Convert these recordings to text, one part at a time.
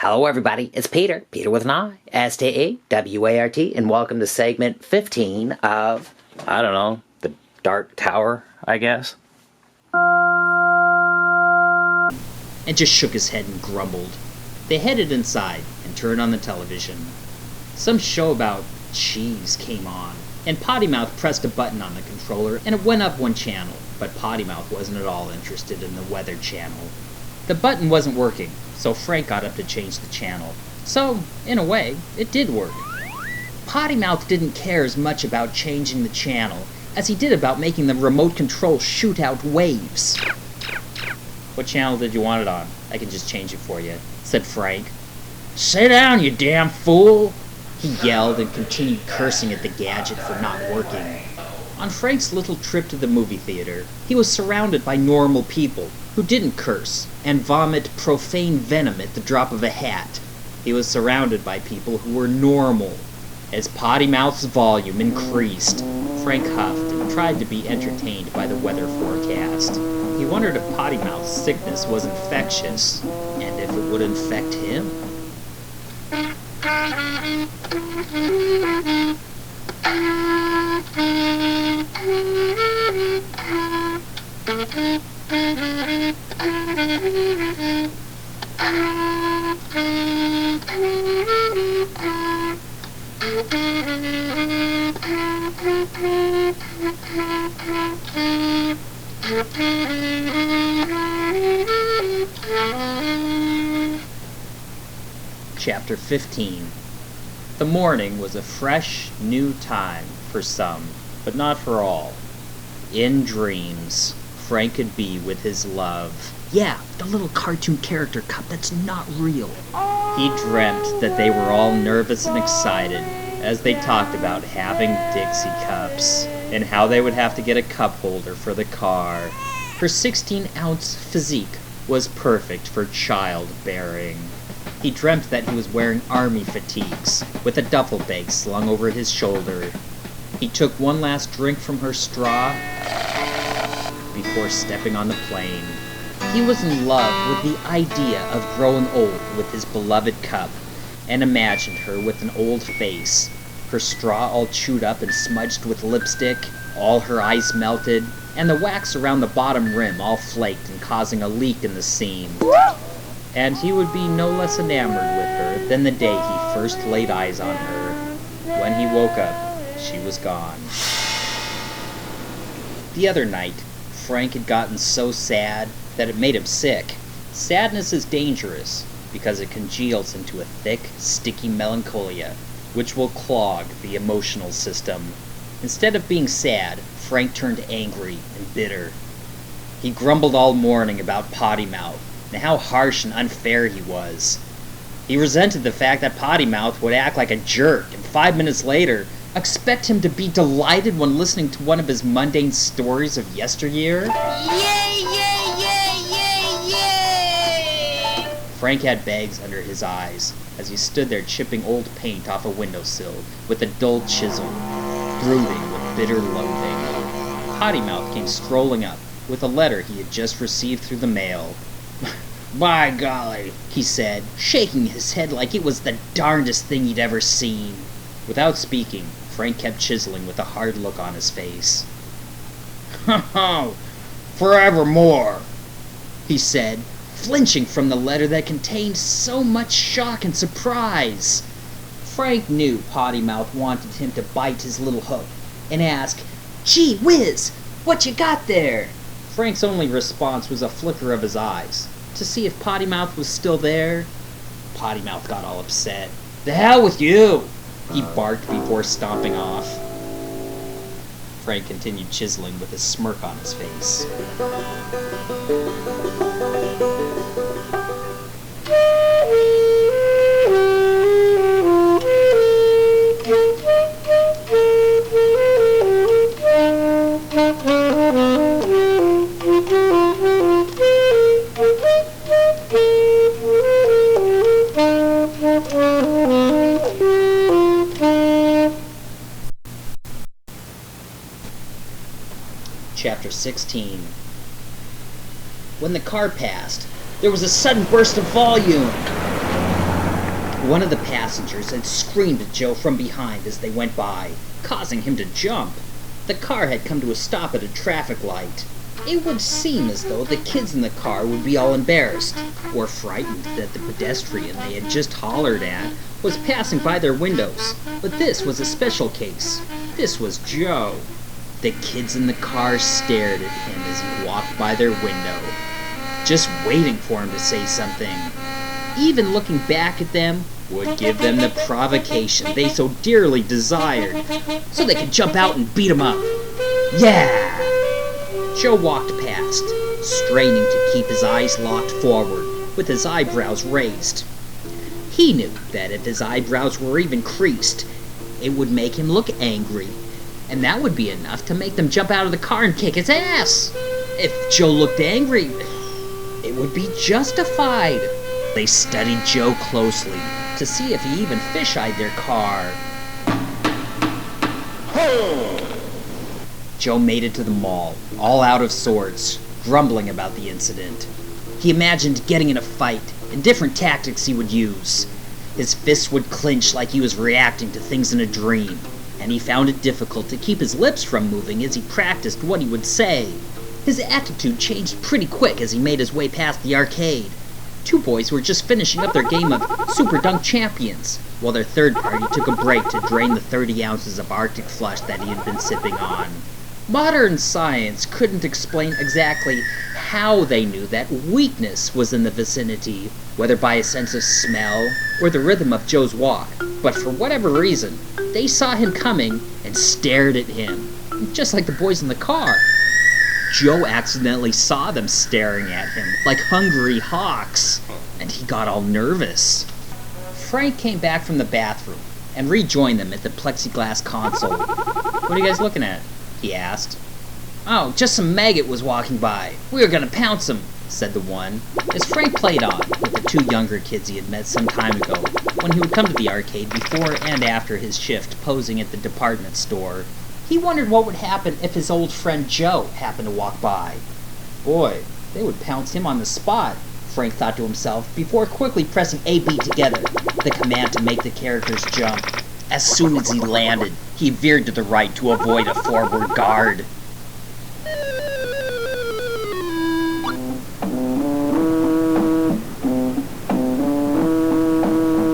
Hello everybody, it's Peter with an I, S-T-E-W-A-R-T, and welcome to segment 15 of, I don't know, the Dark Tower, I guess. And just shook his head and grumbled. They headed inside and turned on the television. Some show about cheese came on, and Pottymouth pressed a button on the controller and it went up one channel, but Pottymouth wasn't at all interested in the weather channel. The button wasn't working, so Frank got up to change the channel. So, in a way, it did work. Pottymouth didn't care as much about changing the channel as he did about making the remote control shoot out waves. "What channel did you want it on? I can just change it for you," said Frank. "Sit down, you damn fool!" he yelled and continued cursing at the gadget for not working. On Frank's little trip to the movie theater, he was surrounded by normal people who didn't curse and vomit profane venom at the drop of a hat. He was surrounded by people who were normal. As Pottymouth's volume increased, Frank huffed and tried to be entertained by the weather forecast. He wondered if Pottymouth's sickness was infectious, and if it would infect him. Chapter 15. The morning was a fresh, new time for some, but not for all. In dreams, Frank could be with his love. Yeah, the little cartoon character cup that's not real. He dreamt that they were all nervous and excited as they talked about having Dixie cups and how they would have to get a cup holder for the car. Her 16-ounce physique was perfect for childbearing. He dreamt that he was wearing army fatigues with a duffel bag slung over his shoulder. He took one last drink from her straw before stepping on the plane. He was in love with the idea of growing old with his beloved cup and imagined her with an old face, her straw all chewed up and smudged with lipstick, all her eyes melted, and the wax around the bottom rim all flaked and causing a leak in the seam. And he would be no less enamored with her than the day he first laid eyes on her. When he woke up, she was gone. The other night, Frank had gotten so sad that it made him sick. Sadness is dangerous because it congeals into a thick, sticky melancholia, which will clog the emotional system. Instead of being sad, Frank turned angry and bitter. He grumbled all morning about Pottymouth and how harsh and unfair he was. He resented the fact that Pottymouth would act like a jerk and 5 minutes later expect him to be delighted when listening to one of his mundane stories of yesteryear. Yay, yay, yay, yay, yay! Frank had bags under his eyes as he stood there chipping old paint off a windowsill with a dull chisel, brooding with bitter loathing. Pottymouth came strolling up with a letter he had just received through the mail. "By golly," he said, shaking his head like it was the darndest thing he'd ever seen. Without speaking, Frank kept chiseling with a hard look on his face. "Ho-ho! Forevermore," he said, flinching from the letter that contained so much shock and surprise. Frank knew Pottymouth wanted him to bite his little hook and ask, "Gee whiz, what you got there?" Frank's only response was a flicker of his eyes to see if Pottymouth was still there. Pottymouth got all upset. "The hell with you!" he barked before stomping off. Frank continued chiseling with a smirk on his face. Chapter 16. When the car passed, there was a sudden burst of volume. One of the passengers had screamed at Joe from behind as they went by, causing him to jump. The car had come to a stop at a traffic light. It would seem as though the kids in the car would be all embarrassed, or frightened that the pedestrian they had just hollered at was passing by their windows. But this was a special case. This was Joe. The kids in the car stared at him as he walked by their window, just waiting for him to say something. Even looking back at them would give them the provocation they so dearly desired, so they could jump out and beat him up. Yeah! Joe walked past, straining to keep his eyes locked forward, with his eyebrows raised. He knew that if his eyebrows were even creased, it would make him look angry, and that would be enough to make them jump out of the car and kick his ass. If Joe looked angry, it would be justified. They studied Joe closely to see if he even fish-eyed their car. Joe made it to the mall, all out of sorts, grumbling about the incident. He imagined getting in a fight and different tactics he would use. His fists would clench like he was reacting to things in a dream, and he found it difficult to keep his lips from moving as he practiced what he would say. His attitude changed pretty quick as he made his way past the arcade. Two boys were just finishing up their game of Super Dunk Champions, while their third party took a break to drain the 30 ounces of Arctic Flush that he had been sipping on. Modern science couldn't explain exactly how they knew that weakness was in the vicinity, whether by a sense of smell or the rhythm of Joe's walk, but for whatever reason, they saw him coming and stared at him, just like the boys in the car. Joe accidentally saw them staring at him like hungry hawks, and he got all nervous. Frank came back from the bathroom and rejoined them at the plexiglass console. "What are you guys looking at?" he asked. "Oh, just some maggot was walking by. We were gonna pounce him," said the one, as Frank played on with the two younger kids he had met some time ago when he would come to the arcade before and after his shift posing at the department store. He wondered what would happen if his old friend Joe happened to walk by. Boy, they would pounce him on the spot, Frank thought to himself before quickly pressing A-B together, the command to make the characters jump. As soon as he landed, he veered to the right to avoid a forward guard.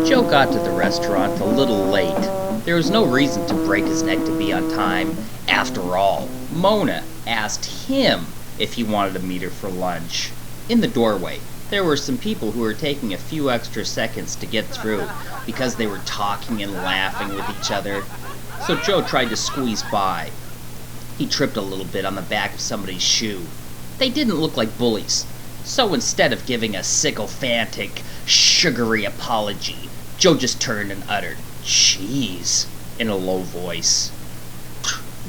Joe got to the restaurant a little late. There was no reason to break his neck to be on time. After all, Mona asked him if he wanted to meet her for lunch. In the doorway, there were some people who were taking a few extra seconds to get through because they were talking and laughing with each other. So Joe tried to squeeze by. He tripped a little bit on the back of somebody's shoe. They didn't look like bullies, so instead of giving a sycophantic, sugary apology, Joe just turned and uttered, "Jeez," in a low voice.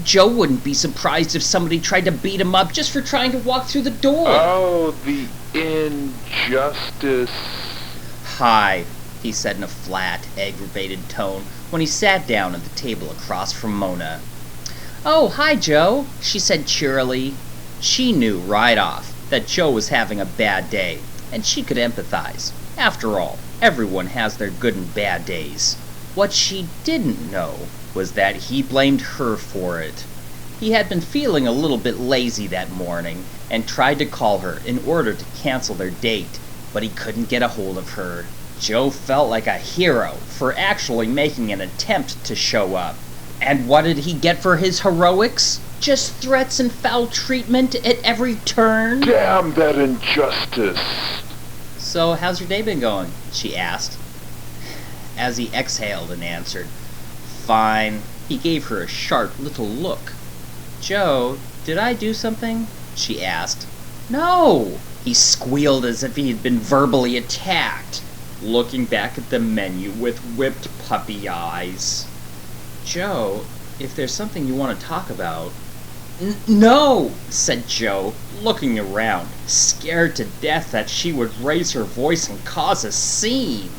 Joe wouldn't be surprised if somebody tried to beat him up just for trying to walk through the door. Oh, the injustice. "Hi," he said in a flat, aggravated tone when he sat down at the table across from Mona. "Oh, hi, Joe," she said cheerily. She knew right off that Joe was having a bad day, and she could empathize. After all, everyone has their good and bad days. What she didn't know was that he blamed her for it. He had been feeling a little bit lazy that morning and tried to call her in order to cancel their date, but he couldn't get a hold of her. Joe felt like a hero for actually making an attempt to show up. And what did he get for his heroics? Just threats and foul treatment at every turn? Damn that injustice. "So, how's your day been going?" she asked. As he exhaled and answered, "Fine," he gave her a sharp little look. "Joe, did I do something?" she asked. "No!" He squealed as if he had been verbally attacked, looking back at the menu with whipped puppy eyes. "Joe, if there's something you want to talk about..." "No," said Joe, looking around, scared to death that she would raise her voice and cause a scene.